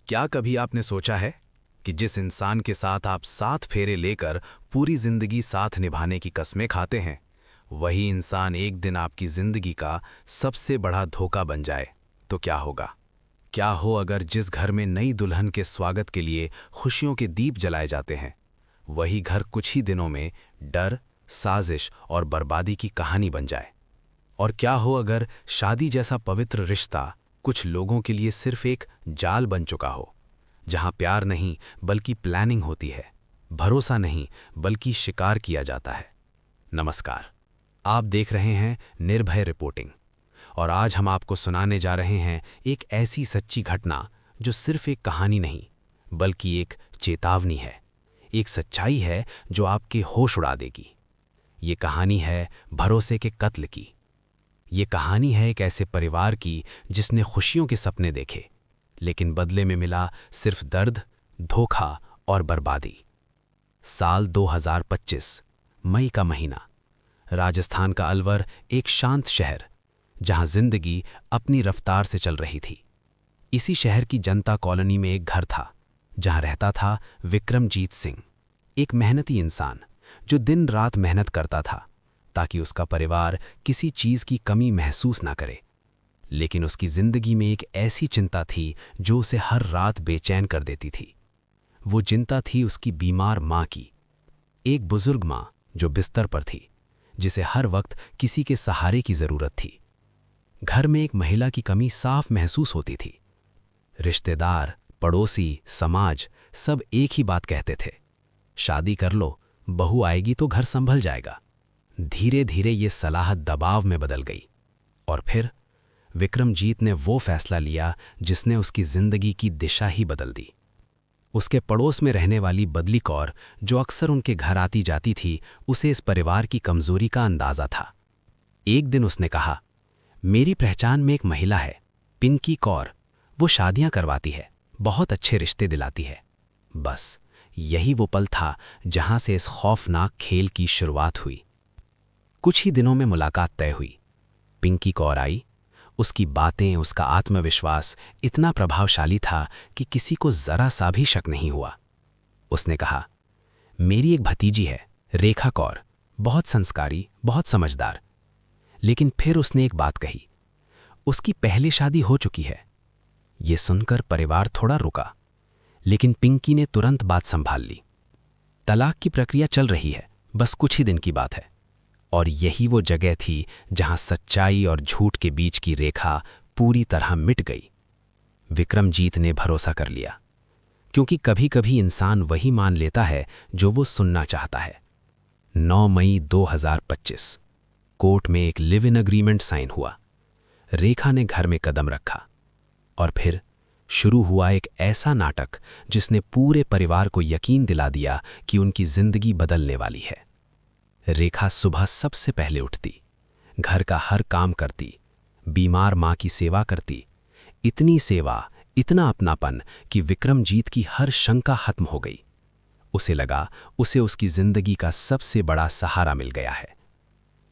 क्या कभी आपने सोचा है कि जिस इंसान के साथ आप 7 फेरे लेकर पूरी जिंदगी साथ निभाने की कस्में खाते हैं, वही इंसान एक दिन आपकी जिंदगी का सबसे बड़ा धोखा बन जाए तो क्या होगा? क्या हो अगर जिस घर में नई दुल्हन के स्वागत के लिए खुशियों के दीप जलाए जाते हैं, वही घर कुछ ही दिनों में डर, साजिश और बर्बादी की कहानी बन जाए? और क्या हो अगर शादी जैसा पवित्र रिश्ता कुछ लोगों के लिए सिर्फ एक जाल बन चुका हो, जहां प्यार नहीं बल्कि प्लानिंग होती है, भरोसा नहीं बल्कि शिकार किया जाता है। नमस्कार, आप देख रहे हैं निर्भय रिपोर्टिंग, और आज हम आपको सुनाने जा रहे हैं एक ऐसी सच्ची घटना जो सिर्फ एक कहानी नहीं बल्कि एक चेतावनी है, एक सच्चाई है जो आपके होश उड़ा देगी। ये कहानी है भरोसे के कत्ल की। ये कहानी है एक ऐसे परिवार की जिसने खुशियों के सपने देखे, लेकिन बदले में मिला सिर्फ दर्द, धोखा और बर्बादी। साल 2025, मई का महीना। राजस्थान का अलवर एक शांत शहर, जहां जिंदगी अपनी रफ्तार से चल रही थी। इसी शहर की जनता कॉलोनी में एक घर था, जहां रहता था विक्रमजीत सिंह, एक मेहनती इंसान जो दिन रात मेहनत करता था ताकि उसका परिवार किसी चीज की कमी महसूस ना करे। लेकिन उसकी जिंदगी में एक ऐसी चिंता थी जो उसे हर रात बेचैन कर देती थी। वो चिंता थी उसकी बीमार माँ की, एक बुजुर्ग माँ जो बिस्तर पर थी, जिसे हर वक्त किसी के सहारे की जरूरत थी। घर में एक महिला की कमी साफ महसूस होती थी। रिश्तेदार, पड़ोसी, समाज सब एक ही बात कहते थे, शादी कर लो, बहू आएगी तो घर संभल जाएगा। धीरे धीरे ये सलाह दबाव में बदल गई, और फिर विक्रमजीत ने वो फैसला लिया जिसने उसकी जिंदगी की दिशा ही बदल दी। उसके पड़ोस में रहने वाली बदली कौर, जो अक्सर उनके घर आती जाती थी, उसे इस परिवार की कमजोरी का अंदाजा था। एक दिन उसने कहा, मेरी पहचान में एक महिला है, पिंकी कौर। वो शादियां करवाती है, बहुत अच्छे रिश्ते दिलाती है। बस यही वो पल था जहां से इस खौफनाक खेल की शुरुआत हुई। कुछ ही दिनों में मुलाकात तय हुई। पिंकी कौर आई। उसकी बातें, उसका आत्मविश्वास इतना प्रभावशाली था कि किसी को जरा सा भी शक नहीं हुआ। उसने कहा, मेरी एक भतीजी है, रेखा कौर, बहुत संस्कारी, बहुत समझदार। लेकिन फिर उसने एक बात कही, उसकी पहले शादी हो चुकी है। ये सुनकर परिवार थोड़ा रुका, लेकिन पिंकी ने तुरंत बात संभाल ली। तलाक की प्रक्रिया चल रही है, बस कुछ ही दिन की बात है। और यही वो जगह थी जहां सच्चाई और झूठ के बीच की रेखा पूरी तरह मिट गई। विक्रमजीत ने भरोसा कर लिया, क्योंकि कभी कभी इंसान वही मान लेता है जो वो सुनना चाहता है। 9 मई 2025, कोर्ट में एक लिव इन अग्रीमेंट साइन हुआ। रेखा ने घर में कदम रखा, और फिर शुरू हुआ एक ऐसा नाटक जिसने पूरे परिवार को यकीन दिला दिया कि उनकी जिंदगी बदलने वाली है। रेखा सुबह सबसे पहले उठती, घर का हर काम करती, बीमार माँ की सेवा करती। इतनी सेवा, इतना अपनापन कि विक्रमजीत की हर शंका खत्म हो गई। उसे लगा उसे उसकी जिंदगी का सबसे बड़ा सहारा मिल गया है।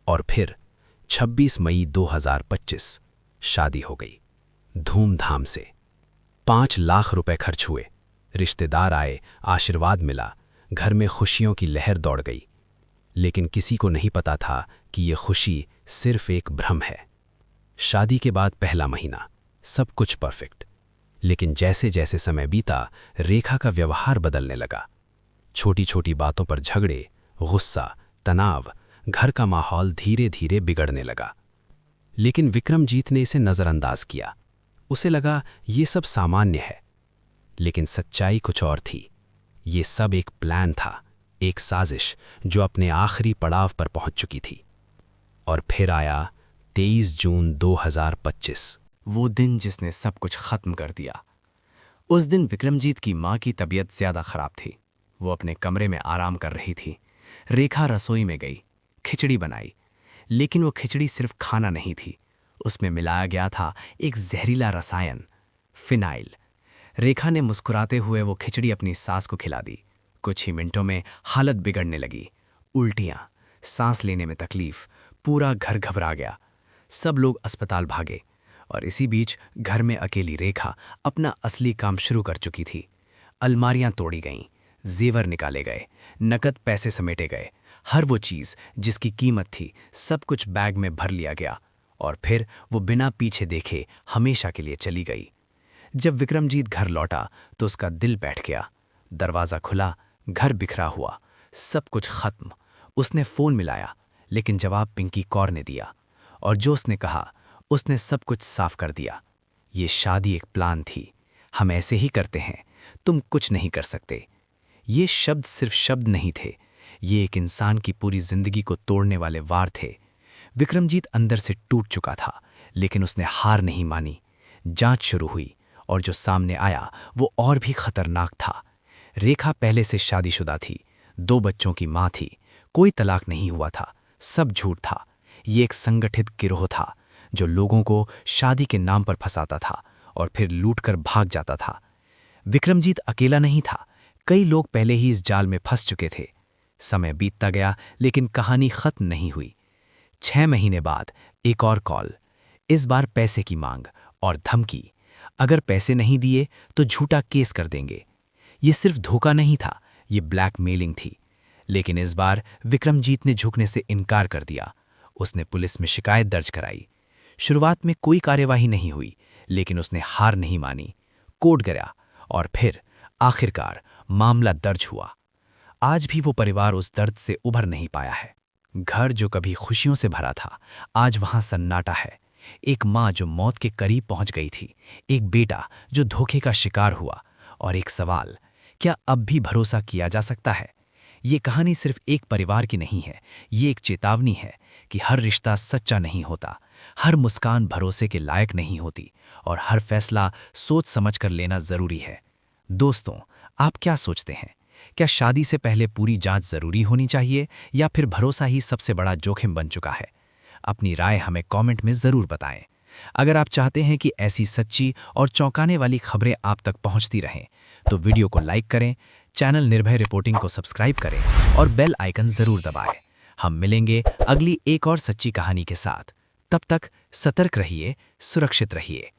और फिर 26 मई 2025 शादी हो गई, धूमधाम से। 5 लाख रुपए खर्च हुए, रिश्तेदार आए, आशीर्वाद मिला, घर में खुशियों की लहर दौड़ गई। लेकिन किसी को नहीं पता था कि ये खुशी सिर्फ एक भ्रम है। शादी के बाद पहला महीना सब कुछ परफेक्ट, लेकिन जैसे जैसे समय बीता, रेखा का व्यवहार बदलने लगा। छोटी छोटी बातों पर झगड़े, गुस्सा, तनाव, घर का माहौल धीरे धीरे बिगड़ने लगा। लेकिन विक्रमजीत ने इसे नज़रअंदाज किया। उसे लगा ये सब सामान्य है, लेकिन सच्चाई कुछ और थी। ये सब एक प्लान था, एक साजिश जो अपने आखिरी पड़ाव पर पहुंच चुकी थी। और फिर आया 23 जून 2025, वो दिन जिसने सब कुछ खत्म कर दिया। उस दिन विक्रमजीत की माँ की तबीयत ज्यादा खराब थी। वो अपने कमरे में आराम कर रही थी। रेखा रसोई में गई, खिचड़ी बनाई। लेकिन वो खिचड़ी सिर्फ खाना नहीं थी, उसमें मिलाया गया था एक जहरीला रसायन, फिनाइल। रेखा ने मुस्कुराते हुए वो खिचड़ी अपनी सास को खिला दी। कुछ ही मिनटों में हालत बिगड़ने लगी। उल्टियां, सांस लेने में तकलीफ, पूरा घर घबरा गया। सब लोग अस्पताल भागे। और इसी बीच घर में अकेली रेखा अपना असली काम शुरू कर चुकी थी। अलमारियां तोड़ी गईं, जेवर निकाले गए, नकद पैसे समेटे गए, हर वो चीज जिसकी कीमत थी सब कुछ बैग में भर लिया गया और फिर वो बिना पीछे देखे हमेशा के लिए चली गई। जब विक्रमजीत घर लौटा तो उसका दिल बैठ गया। दरवाज़ा खुला, घर बिखरा हुआ, सब कुछ खत्म। उसने फ़ोन मिलाया लेकिन जवाब पिंकी कौर ने दिया और जो उसने कहा उसने सब कुछ साफ कर दिया। ये शादी एक प्लान थी, हम ऐसे ही करते हैं, तुम कुछ नहीं कर सकते। ये शब्द सिर्फ शब्द नहीं थे, ये एक इंसान की पूरी जिंदगी को तोड़ने वाले वार थे। विक्रमजीत अंदर से टूट चुका था लेकिन उसने हार नहीं मानी। जांच शुरू हुई और जो सामने आया वो और भी खतरनाक था। रेखा पहले से शादीशुदा थी, 2 बच्चों की मां थी, कोई तलाक नहीं हुआ था, सब झूठ था। ये एक संगठित गिरोह था जो लोगों को शादी के नाम पर फंसाता था और फिर लूटकर भाग जाता था। विक्रमजीत अकेला नहीं था, कई लोग पहले ही इस जाल में फंस चुके थे। समय बीतता गया लेकिन कहानी खत्म नहीं हुई। 6 महीने बाद एक और कॉल, इस बार पैसे की मांग और धमकी। अगर पैसे नहीं दिए तो झूठा केस कर देंगे। ये सिर्फ धोखा नहीं था, ये ब्लैकमेलिंग थी। लेकिन इस बार विक्रमजीत ने झुकने से इनकार कर दिया। उसने पुलिस में शिकायत दर्ज कराई। शुरुआत में कोई कार्यवाही नहीं हुई लेकिन उसने हार नहीं मानी। कोर्ट गया और फिर आखिरकार मामला दर्ज हुआ। आज भी वो परिवार उस दर्द से उभर नहीं पाया है। घर जो कभी खुशियों से भरा था आज वहां सन्नाटा है। एक माँ जो मौत के करीब पहुंच गई थी, एक बेटा जो धोखे का शिकार हुआ और एक सवाल, क्या अब भी भरोसा किया जा सकता है? ये कहानी सिर्फ एक परिवार की नहीं है, ये एक चेतावनी है कि हर रिश्ता सच्चा नहीं होता, हर मुस्कान भरोसे के लायक नहीं होती और हर फैसला सोच समझ कर लेना जरूरी है। दोस्तों, आप क्या सोचते हैं? क्या शादी से पहले पूरी जांच जरूरी होनी चाहिए या फिर भरोसा ही सबसे बड़ा जोखिम बन चुका है? अपनी राय हमें कमेंट में ज़रूर बताएं। अगर आप चाहते हैं कि ऐसी सच्ची और चौंकाने वाली खबरें आप तक पहुंचती रहें, तो वीडियो को लाइक करें, चैनल निर्भय रिपोर्टिंग को सब्सक्राइब करें और बेल आइकन ज़रूर दबाएं। हम मिलेंगे अगली एक और सच्ची कहानी के साथ। तब तक सतर्क रहिए, सुरक्षित रहिए।